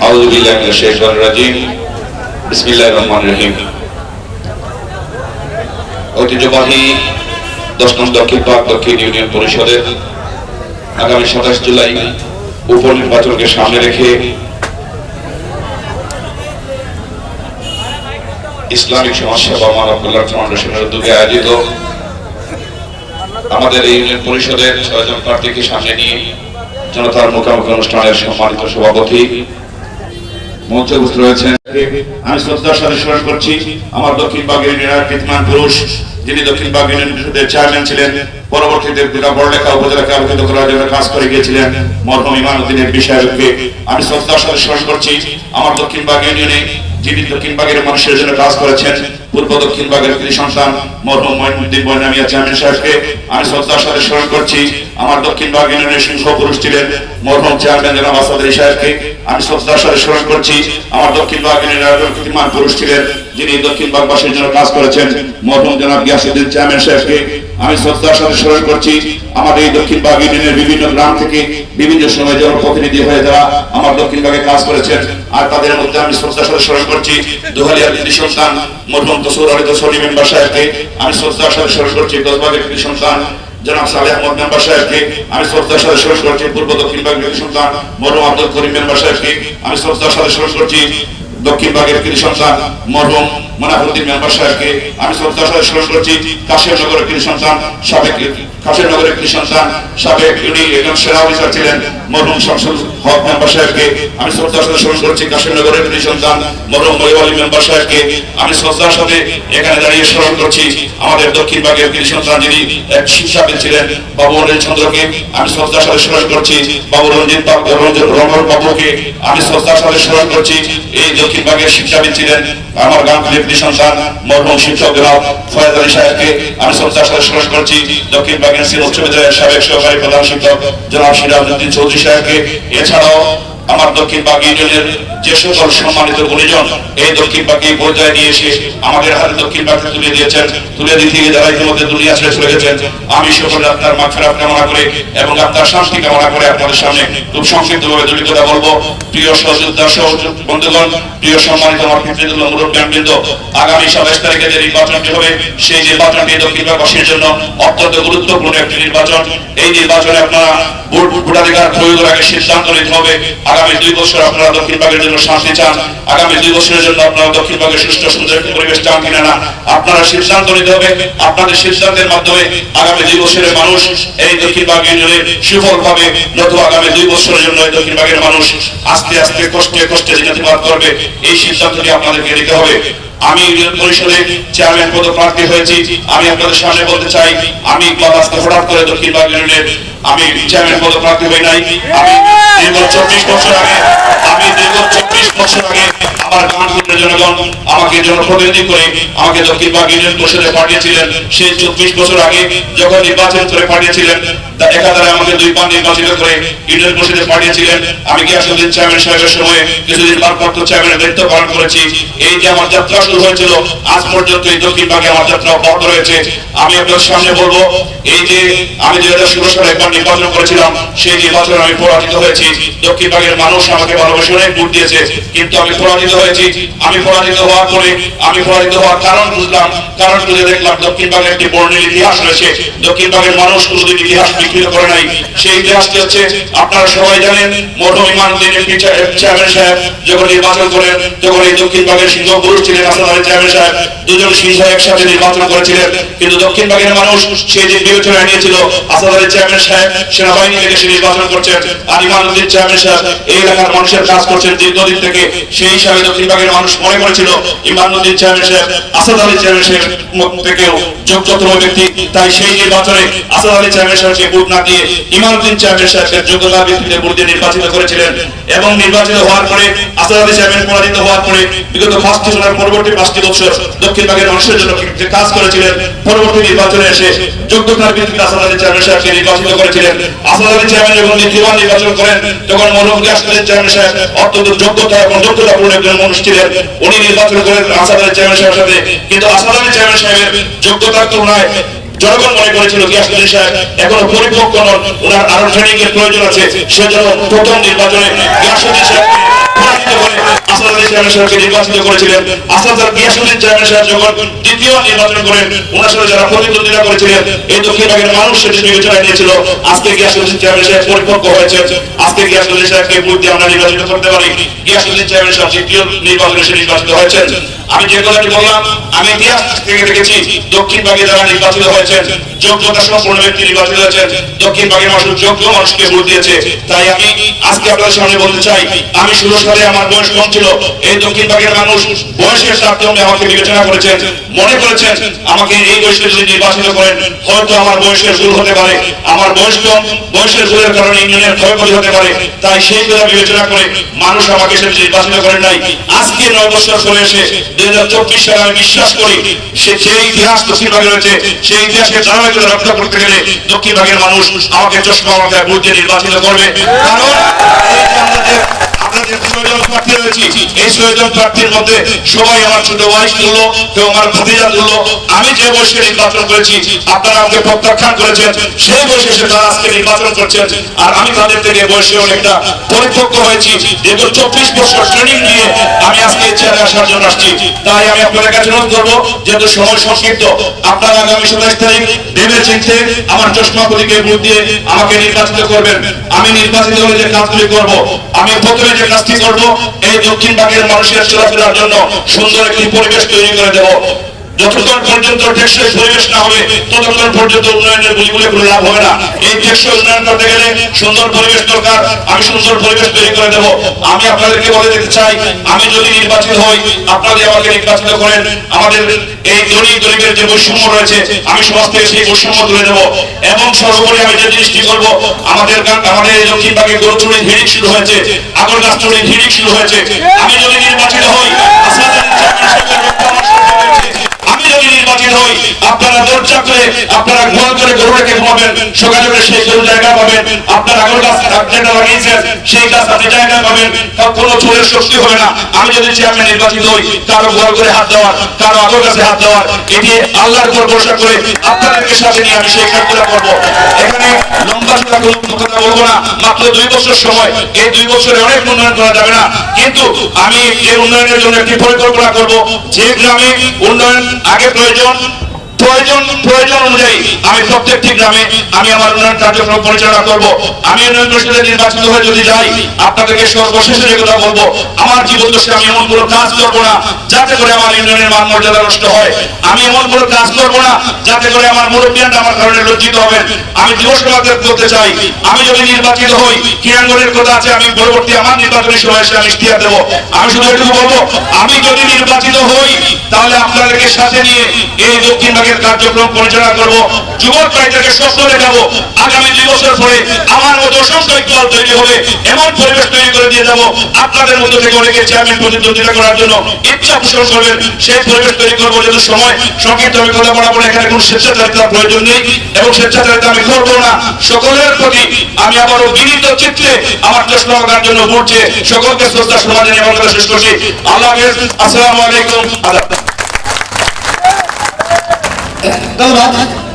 আউযু বিল্লাহি মিনাশ শাইতানির রাজীম। বিসমিল্লাহির রহমানির রহিম। ঐতিহ্যবাহী 10 নং দক্ষিণ ইউনিয়ন পরিষদের আগামী 27 জুলাই উপনির্বাচনকে সামনে রেখে ইসলামিক সমাজসেবা মানব কল্যাণ ফাউন্ডেশনের উদ্যোগে আয়োজিত আমাদের এই ইউনিয়ন পরিষদের 6 জন প্রার্থীকে সামনে নিয়ে জনতার মুখোমুখি অনুষ্ঠানের সম্মানিত সভাপতি মঞ্চে উপস্থিত রয়েছেন। আমি শ্রদ্ধার সাথে স্মরণ করছি আমার দক্ষিণবাগ ইউনিয়নের কৃতিমান পুরুষ, যিনি দক্ষিণবাগ ইউনিয়ন পরিষদের চেয়ারম্যান ছিলেন, পরবর্তীতে বড়লেখা উপজেলাকে আলোকিত করার জন্য কাজ করে গিয়েছিলেন মরহুম ইমানুদ্দিনের বিষয়কে আমি শ্রদ্ধার সাথে স্মরণ করছি। আমার দক্ষিণবাগ ইউনিয়নে যিনি দক্ষিণবাগের মানুষের জন্য কাজ করেছেন পূর্ব দক্ষিণবাগের কৃতি সন্তান মরহুম মঈনুদ্দিন বয়নামিয়া চেয়ারম্যান সাহেবকে আমি শ্রদ্ধার সাথে স্মরণ করছি। আমার দক্ষিণবাগ ইউনিয়নের সিংহ পুরুষ ছিলেন মরহুম চেয়ারম্যান জনাব আসাদ আলী সাহেবকে আমি শ্রদ্ধার সাথে স্মরণ করছি। আমার দক্ষিণবাগ ইউনিয়নের কৃতিমান পুরুষ ছিলেন যিনি দক্ষিণবাগবাসীর জন্য কাজ করেছেন মরহুম জনাব গিয়াসউদ্দিন চেয়ারম্যান সাহেবকে আমি শ্রদ্ধার সাথে স্মরণ করছি। আমাদের এই দক্ষিণবাগ ইউনিয়নের বিভিন্ন গ্রাম থেকে বিভিন্ন সময় জনপ্রতিনিধি হয়ে যারা আমার দক্ষিণবাগে কাজ করেছেন, আর তাদের মধ্যে আমি শ্রদ্ধার সাথে স্মরণ করছি দুহালিয়ার কৃতি সন্তান মরহুম তসৌর আলী তসৌরি মেম্বার সাহেবকে আমি শ্রদ্ধার সাথে স্মরণ করছি। দশবাগের কৃতি সন্তান জনাব সালেহ আহমদ মেম্বার সাহেবকে আমি শ্রদ্ধার সাথে স্মরণ করছি। পূর্ব দক্ষিণবাগের কৃতি সন্তান মরহুম আব্দুল করিম মেম্বার সাহেবকে আমি শ্রদ্ধার সাথে স্মরণ করছি। দক্ষিণবাগের কৃতি সন্তান মরহুম মনাফুদ্দিন মেম্বার সাহেবকে আমি শ্রদ্ধার সাথে স্মরণ করছি। কাশিমনগরের কৃতি সন্তান সাবেক কাশিমনগরের কৃতি সন্তান সাবেক উনি একজন সেনা অফিসার ছিলেন মরহুম শামসুল হক মেম্বার সাহেবকে আমি শ্রদ্ধার সাথে স্মরণ করছি। কাশিমনগরের কৃতি সন্তান মরহুম মহিউল আলী মেম্বার সাহেবকে আমি শ্রদ্ধার সাথে এখানে দাঁড়িয়ে স্মরণ করছি। আমাদের দক্ষিণবাগের কৃতি সন্তান যিনি এক শিক্ষাবিদ ছিলেন বাবু রঞ্জিত চন্দ্রকে আমি শ্রদ্ধার সাথে স্মরণ করছি। বাবু রঞ্জিত রমন বাবুকে আমি শ্রদ্ধার সাথে স্মরণ করছি। এই দক্ষিণবাগের শিক্ষাবিদ ছিলেন আমার গ্রামের কৃতি সন্তান মরহুম শিক্ষক জনাব ফয়েজ আলী সাহেবকে আমি শ্রদ্ধার সাথে স্মরণ করছি। দক্ষিণবাগের সিলেট উচ্চ বিদ্যালয়ের সাবেক সহকারী প্রধান শিক্ষক জনাব সিরাজউদ্দিন চৌধুরী সাহেবকে, এছাড়াও আমার দক্ষিণবাগ ইউনিয়নের যে সকল সম্মানিত গুণীজন এই দক্ষিণবাগকে পর্যায়ে নিয়ে এসে আমাদের হাতে দক্ষিণবাগকে তুলে দিয়েছেন, তুলে দিতে গিয়ে যারা ইতিমধ্যে দুনিয়া ছেড়ে চলে গেছেন, আমি সকলে আপনার মাগফিরাত কামনা করে এবং আপনার শান্তি কামনা করে আপনাদের সামনে খুব সংক্ষিপ্তভাবে দুটি কথা বলবো। প্রিয় সহযোদ্ধা বন্ধুগণ, প্রিয় সম্মানিত আমার পিতৃতুল্য মুরব্বিয়ানবৃন্দ, আগামী 27 তারিখে যে নির্বাচনটি হবে সেই নির্বাচনটি দক্ষিণবাগবাসীর জন্য অত্যন্ত গুরুত্বপূর্ণ একটি নির্বাচন। এই নির্বাচনে আপনারা ভোটাধিকার প্রয়োগের আগে সিদ্ধান্ত নিতে হবে আগামী 2 বছর আপনারা দক্ষিণবাগের জন্য শান্তি চান, আগামী 2 বছরের জন্য আপনারা দক্ষিণবাগের সুষ্ঠু সুন্দর একটি পরিবেশ চান কিনা না আপনারা সিদ্ধান্ত নিতে হবে। আপনাদের সিদ্ধান্তের মাধ্যমে আগামী 2 বছরের মানুষ এই দক্ষিণবাগ ইউনিয়নে সুফল পাবে, নতুবা আগামী 2 বছরের জন্য এই দক্ষিণবাগের মানুষ আস্তে আস্তে কষ্টে কষ্টে দিনাতিপাত করবে। এই সিদ্ধান্তটি আপনাদেরকে নিতে হবে। আমি ইউনিয়ন পরিষদের চেয়ারম্যান পদপ্রার্থী হয়েছি। আমি আপনাদের সামনে বলতে চাই আমি আজকে হঠাৎ করে দক্ষিণবাগ ইউনিয়নের আমি চেয়ারম্যান পদপ্রার্থী হই নাই। আমি দীর্ঘ 24 বছর আগে আমার গানপুরের জনগণ আমাকে জনপ্রতিনিধি করে আমাকে দক্ষিণবাগ ইউনিয়ন পরিষদে পাঠিয়েছিলেন। সেই 24 বছর আগে যখন নির্বাচন করে পাঠিয়েছিলেন একাধারে আমাকে 2 বার নির্বাচিত করে ইউনিয়ন পরিষদে পাঠিয়েছিলেন। আমি গিয়াসউদ্দিন চেয়ারম্যান সাহেবের সময়ে কিছুদিন ভারপ্রাপ্ত চেয়ারম্যানের দায়িত্ব পালন করেছি। এই যে আমার যাত্রা শুরু হয়েছিল আজ পর্যন্ত এই দক্ষিণবাগে আমার যাত্রা অব্যাহত রয়েছে। আমি আপনার সামনে বলবো এই যে আমি 2016 সালে একবার নির্বাচন করেছিলাম, সেই নির্বাচনে আমি পরাজিত হয়েছি। দক্ষিণবাগের মানুষ আমাকে ভালোবেসে অনেক ভোট দিয়েছে, কিন্তু আমি পরাজিত হয়েছি। আমি পরাজিত হওয়ার কারণ বুঝলাম, কারণ বুঝে দেখলাম দক্ষিণবাগের একটি বর্ণিল ইতিহাস রয়েছে। দক্ষিণবাগের মানুষ কোনোদিন ইতিহাস বিকৃত করে নাই। সেই ইতিহাসটি হচ্ছে আপনারা সবাই জানেন মরহুম ইমানুদ্দিনের চেয়ারম্যান সাহেব যখন নির্বাচন করেন তখন এই দক্ষিণবাগের সিংহ পুরুষ ছিলেন আসাদ আলী চেয়ারম্যান সাহেব, দুজন সিংহ একসাথে নির্বাচন করেছিলেন। কিন্তু দক্ষিণবাগের মানুষ সেই যে বিবেচনা নিয়েছিল আসাদ আলী চেয়ারম্যান সাহেব সেনাবাহিনী থেকে সে নির্বাচন করছেন আর ইমানুদ্দিন চেয়ারম্যান সাহেব এই এলাকার মানুষের কাজ করছেন দীর্ঘদিন থেকে। সেই হিসাবে দক্ষিণবাগের মানুষ মনে করেছিল ইমানুদ্দিন চেয়ারম্যান সাহেব আসাদ আলী চেয়ারম্যান সাহেব থেকেও যোগ্যতম ব্যক্তি, তাই সেই নির্বাচনে আসাদ আলী চেয়ারম্যান সাহেবকে ভোট না দিয়ে ইমানুদ্দিন চেয়ারম্যান সাহেবকে যোগ্যতার ভিত্তিতে ভোট দিয়ে নির্বাচিত করেছিলেন। এবং নির্বাচিত হওয়ার পরে আসাদ আলী চেয়ারম্যান পরাজিত হওয়ার পরে বিগত 5টি সনের পরবর্তী 5টি বছর দক্ষিণবাগের মানুষের জন্য যে কাজ করেছিলেন, পরবর্তী নির্বাচনে এসে যোগ্যতার ভিত্তিতে আসাদ আলী চেয়ারম্যান সাহেবকে নির্বাচিত করেছিলেন। আসাদ আলী চেয়ারম্যান যখন দ্বিতীয়বার নির্বাচন করেন তখন মরহুম গিয়াসউদ্দিন চেয়ারম্যান সাহেব অত্যন্ত যোগ্যতা এবং দক্ষতাপূর্ণ একজন মানুষ ছিলেন। উনি নির্বাচন করেন আসাদ আলী চেয়ারম্যান সাহেবের সাথে, কিন্তু আসাদ আলী চেয়ারম্যান সাহেবের যোগ্যতার তুলনায় জনগণ মনে করেছিল গিয়াসউদ্দিন সাহেব এখনো পরিপক্ক নন, ওনার আরো ট্রেনিং এর প্রয়োজন আছে। সেজন্য প্রথম নির্বাচনে গিয়াসউদ্দিন সাহেবকে পরাজিত চেয়ারম্যান সাহেবকে নির্বাচিত করেছিলেন, আসাদ গিয়াসউদ্দিন চেয়ারম্যান সাহেব যখন দ্বিতীয় নির্বাচন করেন, ওনার সাথে যারা প্রতিদ্বন্দ্বিতা করেছিলেন এই দক্ষিণবঙ্গের মানুষ সেটি বিবেচনায় নিয়েছিল। আজকে গিয়াসউদ্দিন চেয়ারম্যান সাহেব পরিপক্ক হয়েছে, আজকে গিয়াসউদ্দিন সাহেবকে ভোট দিয়ে আমরা নির্বাচিত করতে পারি। গিয়াসউদ্দিন চেয়ারম্যান সাহেব দ্বিতীয় নির্বাচনে সে নির্বাচিত হয়েছেন। আমি যে কথাটি বললাম, আমি ইতিহাস থেকে দেখেছি দক্ষিণবঙ্গে যারা নির্বাচিত হয়েছেন যোগ্যতা সম্পন্ন ব্যক্তি নির্বাচিত হয়েছেন, দক্ষিণবঙ্গের মানুষ যোগ্য মানুষকে ভোট দিয়েছে। তাই আমি আজকে আপনাদের সামনে বলতে চাই, আমি 16 সালে আমার বয়স কম ছিল, এই দক্ষিণবঙ্গের মানুষ বয়সের স্বার্থে আমাকে বিবেচনা করেছেন, মনে করেছেন আমাকে এই বয়সে যদি নির্বাচিত করেন হয়তো আমার বয়সের ভুল হতে পারে, আমার বয়স কম, বয়সের ভুলের কারণে ইউনিয়নের ক্ষয়ক্ষতি হতে পারে, তাই সেই কথা বিবেচনা করে মানুষ আমাকে সেটা নির্বাচিত করেন নাই। আজকে 9 বছর পরে এসে 2024 সালে আমি বিশ্বাস করি সেই ইতিহাস দক্ষিণবঙ্গে রয়েছে, সেই ইতিহাসকে ধারাবাহিকতা রক্ষা করতে গেলে দক্ষিণবঙ্গের মানুষ আমাকে চশমা মাথায় ভোট দিয়ে নির্বাচিত করবে। কারণ আমরা যে 6 জন প্রার্থী রয়েছি, এই 6 জন প্রার্থীর মধ্যে সবাই আমার ছোট ভাই তুল্য, কেউ আমার ভাতিজা তুল্য। আমি যে বয়সে নির্বাচন করেছি আপনারা আমাকে প্রত্যাখ্যান করেছেন, সেই বয়সে এসে তারা আজকে নির্বাচন করছেন, আর আমি তাদের থেকে বয়সে অনেকটা পরিপক্ক হয়েছি। দীর্ঘ 24 বছর ট্রেনিং নিয়ে আমি আজকে চেয়ারে আসার জন্য আসছি। তাই আমি আপনাদের কাছে অনুরোধ করবো, যেহেতু সময় সংক্ষিপ্ত, আপনারা আগামী 27 তারিখ ভেবে চিন্তে আমার চশমা প্রতীকে ভোট দিয়ে আমাকে নির্বাচিত করবেন। আমি নির্বাচিত হলে যে কাজগুলি করব, আমি প্রথমে যে কাজটি করব, এই দক্ষিণবঙ্গের মানুষের চলাফেরার জন্য সুন্দর একটি পরিবেশ তৈরি করে দেব। যতক্ষণ পর্যন্ত টেকসই পরিবেশ না হবে ততক্ষণ পর্যন্ত উন্নয়নের গুলিগুলি কোনো লাভ হবে না। এই টেকসই উন্নয়ন করতে গেলে সুন্দর পরিবেশ দরকার, আমি সুন্দর পরিবেশ তৈরি করে দেব। আমি আপনাদেরকে বলে দিতে চাই, আমি যদি নির্বাচিত হই, আপনারা আমাকে নির্বাচিত করেন, আমাদের এই গরিবের যে বৈষম্য রয়েছে আমি সমাজ থেকে সেই বৈষম্য তুলে দেব। এবং সর্বোপরি আমি যে জিনিসটি করবো, আমাদের এই দক্ষিণবঙ্গে গরু চুরির হিড়িক শুরু হয়েছে, আগর গাছ চুরির হিড়িক শুরু হয়েছে। আমি যদি নির্বাচিত হই, আমি যদি নির্বাচিত হই, আপনারা দরজা করে আপনারা গোয়াল করে গরু রেখে ঘুমাবেন, সকালে করে সেই গরু জায়গা পাবেন, আপনার আগর গাছ যেটা লাগিয়েছেন সেই গাছ আপনি জায়গা পাবেন, কোনো চোরের শক্তি হবে না। আমি যদি চেয়ারম্যান নির্বাচিত হই, কারো গোয়াল করে হাত দেওয়ার, কারো আগর গাছে হাত দেওয়ার, এটি আল্লাহর উপর ভরসা করে আপনাদেরকে সাথে নিয়ে আমি সেই কাজগুলো করবো। এখানে লম্বা চড়া কোনো কথা বলবো না, মাত্র 2 বছর সময়, এই 2 বছরে অনেক উন্নয়ন করা যাবে না, কিন্তু আমি যে উন্নয়নের জন্য একটি পরিকল্পনা করব, যে গ্রামে উন্নয়ন আগে প্রয়োজন অনুযায়ী আমি প্রত্যেকটি গ্রামে আমি আমার উন্নয়ন কার্যক্রম পরিচালনা করব। আমি উন্নয়ন পরিষদে নির্বাচিত হয়ে যদি যাই, আপনাদেরকে সর্বশেষে যে কথা বলবো, আমার জীবন দশে আমি এমন কোনো কাজ করবো না যাতে করে আমার ইউনিয়নের মান মর্যাদা নষ্ট হয়। আমি এমন কোনো কাজ করবো না যাতে করে আমার মুরব্বিয়ানরা আমার কারণে লজ্জিত হবেন। আমি দিবস সমাজের বলতে চাই, আমি যদি নির্বাচিত হই, কিরাঙ্গনের কথা আছে, আমি পরবর্তী আমার নির্বাচনী সময় এসে আমি ইশতেহার দেবো। আমি শুধু এটুকু বলবো, আমি যদি নির্বাচিত হই তাহলে আপনাদেরকে সাথে নিয়ে এই দক্ষিণবঙ্গের কার্যক্রম পরিচালনা করবো। যুবক ভাইদেরকে স্বপ্ন দেখাবো, আগামী 2 বছর পরে আমার মতো অসংখ্য দল তৈরি হবে, এমন পরিবেশ তৈরি করে দিয়ে যাবো, আপনাদের মধ্যে থেকে অনেকে চেয়ারম্যান প্রতিদ্বন্দ্বিতা করার জন্য ইচ্ছা পোষণ করবেন, সেই পরিবেশ তৈরি করবো। যেহেতু সময় সংক্ষিপ্ত, আমি কথা বলা পরে এখানে কোনো স্বেচ্ছাচারিতার প্রয়োজন নেই এবং স্বেচ্ছাচারিতা আমি করবো না। সকলের প্রতি আমি আবারও বিনীত চিত্তে আমার চশমা লাগার জন্য ভোট চেয়ে সকলকে শ্রদ্ধা সম্মান জানিয়ে আমার কথা শেষ করছি। আল্লাহ হাফেজ, আসসালামু আলাইকুম। ধন্যবাদ।